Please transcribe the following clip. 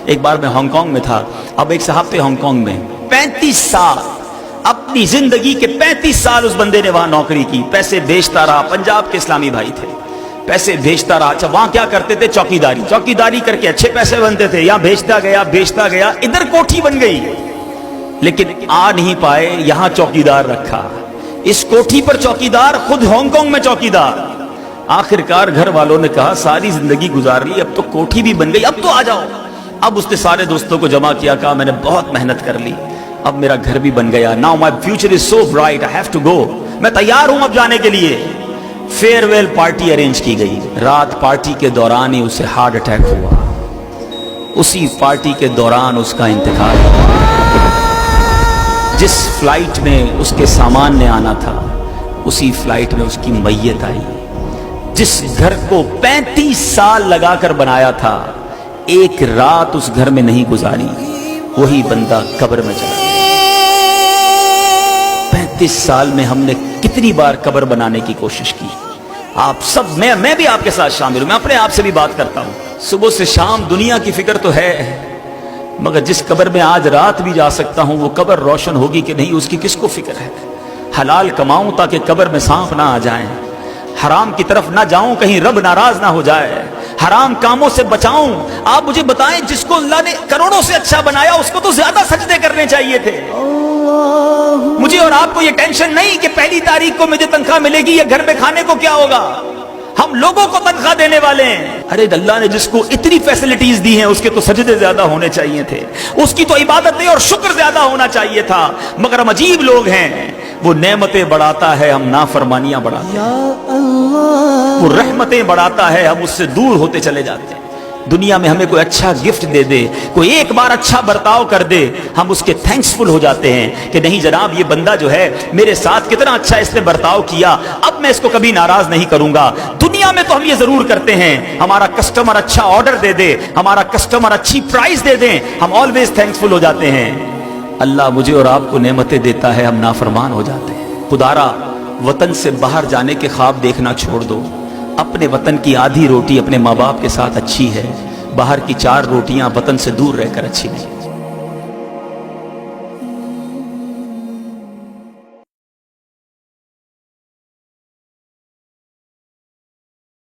ایک بار میں Hong Kong میں تھا. اب ایک صاحب تھے ہانگ کانگ میں 35 سال، اپنی زندگی کے 35 سال اس بندے نے وہاں نوکری کی، پیسے بھیجتا رہا. پنجاب کے اسلامی بھائی تھے، پیسے بھیجتا رہا. اچھا وہاں کیا کرتے تھے؟ چوکیداری کر کے اچھے پیسے بنتے تھے. یہاں بھیجتا گیا، ادھر کوٹھی بن گئی، لیکن آ نہیں پائے. یہاں چوکیدار رکھا، اس کوٹھی پر چوکیدار، خود ہانگ کانگ میں چوکیدار. آخر کار گھر والوں نے کہا ساری زندگی گزار لی، اب تو کوٹھی بھی بن گئی، اب تو آ جاؤ. اب اس نے سارے دوستوں کو جمع کیا، کہا میں نے بہت محنت کر لی، اب میرا گھر بھی بن گیا. Now my future is so bright, I have to go. میں تیار ہوں اب جانے کے لیے. فیئر ویل پارٹی ارینج کی گئی. رات پارٹی کے دوران ہی اسے ہارٹ اٹیک ہوا. اسی پارٹی کے دوران اس کا انتقال ہوا. جس فلائٹ میں اس کے سامان نے آنا تھا اسی فلائٹ میں اس کی میت آئی. جس گھر کو 35 سال لگا کر بنایا تھا، ایک رات اس گھر میں نہیں گزاری، وہی بندہ قبر میں چلا گیا. 35 سال میں ہم نے کتنی بار قبر بنانے کی کوشش کی. آپ سب، میں بھی آپ کے ساتھ شامل ہوں. میں اپنے آپ سے بھی بات کرتا ہوں. صبح سے شام دنیا کی فکر تو ہے، مگر جس قبر میں آج رات بھی جا سکتا ہوں وہ قبر روشن ہوگی کہ نہیں، اس کی کس کو فکر ہے؟ حلال کماؤں تاکہ قبر میں سانپ نہ آ جائیں، حرام کی طرف نہ جاؤں کہیں رب ناراض نہ ہو جائے، حرام کاموں سے بچاؤں. آپ مجھے بتائیں، جس کو اللہ نے کروڑوں سے اچھا بنایا اس کو تو زیادہ سجدے کرنے چاہیے تھے. مجھے اور آپ کو یہ ٹینشن نہیں کہ پہلی تاریخ کو مجھے تنخواہ ملے گی یا گھر میں کھانے کو کیا ہوگا. ہم لوگوں کو تنخواہ دینے والے ہیں. ارے اللہ نے جس کو اتنی فیسلٹیز دی ہیں اس کے تو سجدے زیادہ ہونے چاہیے تھے، اس کی تو عبادتیں اور شکر زیادہ ہونا چاہیے تھا. مگر ہم عجیب لوگ ہیں، وہ نعمتیں بڑھاتا ہے، ہم نافرمانیاں بڑھاتے ہیں. وہ رحمتیں بڑھاتا ہے، ہم اس سے دور ہوتے چلے جاتے ہیں. دنیا میں ہمیں کوئی اچھا گفٹ دے دے، کوئی ایک بار اچھا برتاؤ کر دے، ہم اس کے تھینکسفل ہو جاتے ہیں کہ نہیں جناب یہ بندہ جو ہے میرے ساتھ کتنا اچھا اس نے برتاؤ کیا، اب میں اس کو کبھی ناراض نہیں کروں گا. دنیا میں تو ہم یہ ضرور کرتے ہیں، ہمارا کسٹمر اچھا آرڈر دے دے، ہمارا کسٹمر اچھی پرائز دے دیں، ہم آلویز تھینکسفل ہو جاتے ہیں. اللہ مجھے اور آپ کو نعمتیں دیتا ہے، ہم نافرمان ہو جاتے ہیں. خدارا وطن سے باہر جانے کے خواب دیکھنا چھوڑ دو. اپنے وطن کی آدھی روٹی اپنے ماں باپ کے ساتھ اچھی ہے، باہر کی 4 روٹیاں وطن سے دور رہ کر اچھی نہیں.